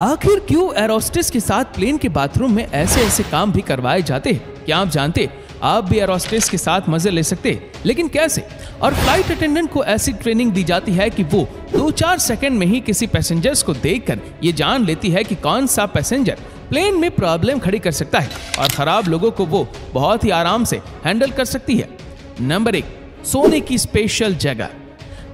आखिर क्यों एरोस्टेस के साथ प्लेन के बाथरूम में ऐसे ऐसे काम भी करवाए जाते हैं? क्या आप जानते आप भी एरोस्टेस के साथ मजे ले सकते हैं, लेकिन कैसे? और फ्लाइट अटेंडेंट को ऐसी ट्रेनिंग दी जाती है कि वो 2-4 सेकंड में ही किसी पैसेंजर्स को देखकर ये जान लेती है कि कौन सा पैसेंजर प्लेन में प्रॉब्लम खड़ी कर सकता है और खराब लोगों को वो बहुत ही आराम से हैंडल कर सकती है। नंबर 1, सोने की स्पेशल जगह।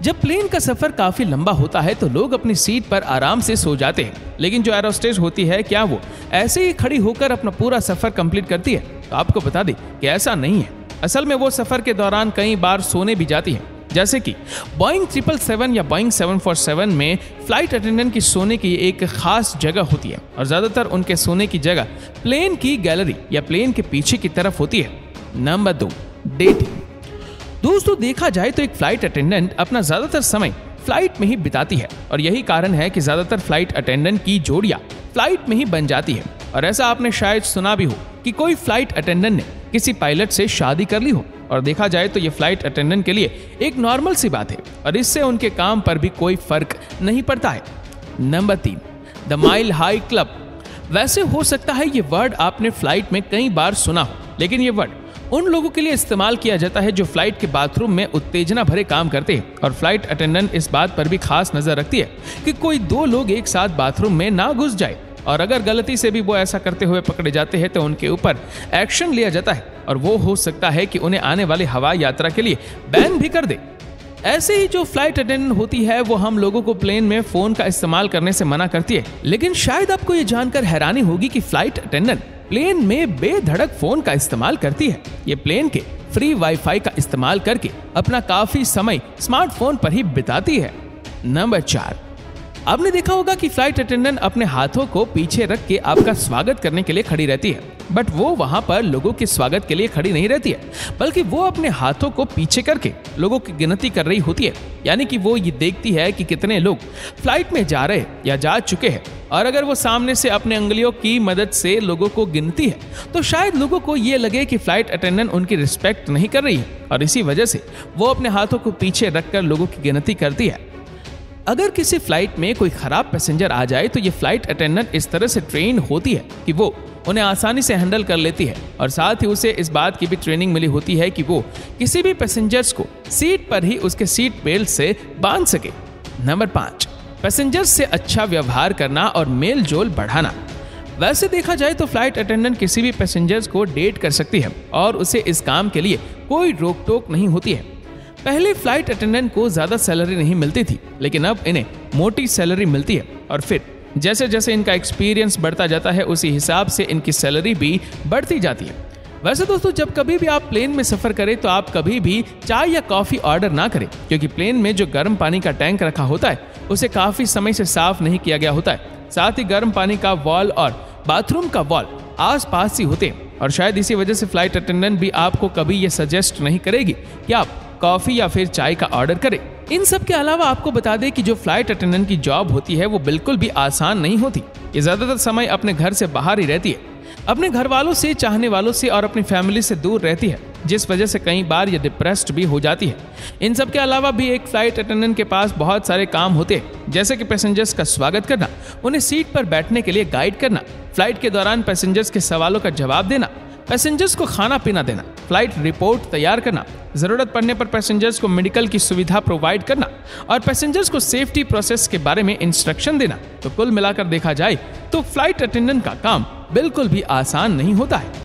जब प्लेन का सफर काफी लंबा होता है तो लोग अपनी सीट पर आराम से सो जाते हैं, लेकिन जो एरोस्टेस होती है क्या वो ऐसे ही खड़ी होकर अपना पूरा सफर कंप्लीट करती है? तो आपको बता दें कि ऐसा नहीं है। असल में वो सफर के दौरान कई बार सोने भी जाती है, जैसे कि बोइंग 777 या बोइंग 747 में फ्लाइट अटेंडेंट की सोने की एक खास जगह होती है और ज्यादातर उनके सोने की जगह प्लेन की गैलरी या प्लेन के पीछे की तरफ होती है। Number 2, dating. दोस्तों, देखा जाए तो एक फ्लाइट अटेंडेंट अपना ज्यादातर समय फ्लाइट में ही बिताती है और यही कारण है कि ज्यादातर फ्लाइट अटेंडेंट की जोड़ियां फ्लाइट में ही बन जाती है। और ऐसा आपने शायद सुना भी हो कि कोई फ्लाइट अटेंडेंट ने किसी पायलट से शादी कर ली हो। और देखा जाए तो ये फ्लाइट अटेंडेंट के लिए एक नॉर्मल सी बात है और इससे उनके काम पर भी कोई फर्क नहीं पड़ता है। Number 3, the mile high club. वैसे हो सकता है ये वर्ड आपने फ्लाइट में कई बार सुना हो, लेकिन ये वर्ड उन लोगों के लिए इस्तेमाल किया जाता है जो फ्लाइट के बाथरूम में उत्तेजना भरे काम करते हैं। और फ्लाइट अटेंडेंट इस बात पर भी खास नजर रखती है कि कोई 2 लोग एक साथ बाथरूम में ना घुस जाए, और अगर गलती से भी वो ऐसा करते हुए पकड़े जाते हैं तो उनके ऊपर एक्शन लिया जाता है और वो हो सकता है कि उन्हें आने वाली हवाई यात्रा के लिए बैन भी कर दे। ऐसे ही जो फ्लाइट अटेंडेंट होती है वो हम लोगों को प्लेन में फोन का इस्तेमाल करने से मना करती है, लेकिन शायद आपको ये जानकर हैरानी होगी कि फ्लाइट अटेंडेंट प्लेन में बेधड़क फोन का इस्तेमाल करती है। ये प्लेन के फ्री वाईफाई का इस्तेमाल करके अपना काफी समय स्मार्टफोन पर ही बिताती है। नंबर 4, आपने देखा होगा कि फ्लाइट अटेंडेंट अपने हाथों को पीछे रख के आपका स्वागत करने के लिए खड़ी रहती है, बट वो वहां पर लोगों के स्वागत के लिए खड़ी नहीं रहती है, बल्कि वो अपने हाथों को पीछे करके लोगों की गिनती कर रही होती है। यानी कि वो ये देखती है कि कितने लोग फ्लाइट में जा रहे या जा चुके हैं, और अगर वो सामने से अपने उंगलियों की मदद से लोगों को गिनती है तो शायद लोगों को ये लगे कि फ्लाइट अटेंडेंट उनकी रिस्पेक्ट नहीं कर रही है, और इसी वजह से वो अपने हाथों को पीछे रखकर लोगों की गिनती करती है। अगर किसी फ्लाइट में कोई खराब पैसेंजर आ जाए तो ये फ्लाइट अटेंडेंट इस तरह से ट्रेन होती है कि वो उन्हें आसानी से हैंडल कर लेती है, और साथ ही उसे इस बात की भी ट्रेनिंग मिली होती है कि वो किसी भी पैसेंजर्स को सीट पर ही उसके सीट बेल्ट से बांध सके। नंबर 5, पैसेंजर्स से अच्छा व्यवहार करना और मेल जोल बढ़ाना। वैसे देखा जाए तो फ्लाइट अटेंडेंट किसी भी पैसेंजर्स को डेट कर सकती है और उसे इस काम के लिए कोई रोक टोक नहीं होती है। पहले फ्लाइट अटेंडेंट को ज्यादा सैलरी नहीं मिलती थी, लेकिन अब इन्हें मोटी सैलरी मिलती है, और फिर जैसे जैसे इनका एक्सपीरियंस बढ़ता जाता है उसी हिसाब से इनकी सैलरी भी बढ़ती जाती है। वैसे दोस्तों, जब कभी भी आप प्लेन में सफर करें तो आप कभी भी चाय या कॉफी ऑर्डर ना करें, क्योंकि प्लेन में जो गर्म पानी का टैंक रखा होता है उसे काफी समय से साफ नहीं किया गया होता है। साथ ही गर्म पानी का वॉल और बाथरूम का वॉल आस पास ही होते हैं, और शायद इसी वजह से फ्लाइट अटेंडेंट भी आपको कभी ये सजेस्ट नहीं करेगी कि आप कॉफी या फिर चाय का ऑर्डर करें। इन सब के अलावा आपको बता दें कि जो फ्लाइट अटेंडेंट की जॉब होती है वो बिल्कुल भी आसान नहीं होती। ये ज्यादातर समय अपने घर से बाहर ही रहती है, अपने घर वालों से, चाहने वालों से और अपनी फैमिली से दूर रहती है, जिस वजह से कई बार ये डिप्रेस्ड भी हो जाती है। इन सब के अलावा भी एक फ्लाइट अटेंडेंट के पास बहुत सारे काम होते हैं, जैसे कि पैसेंजर्स का स्वागत करना, उन्हें सीट पर बैठने के लिए गाइड करना, फ्लाइट के दौरान पैसेंजर्स के सवालों का जवाब देना, पैसेंजर्स को खाना पीना देना, फ्लाइट रिपोर्ट तैयार करना, जरूरत पड़ने पर पैसेंजर्स को मेडिकल की सुविधा प्रोवाइड करना और पैसेंजर्स को सेफ्टी प्रोसेस के बारे में इंस्ट्रक्शन देना। तो कुल मिलाकर देखा जाए तो फ्लाइट अटेंडेंट का काम बिल्कुल भी आसान नहीं होता है।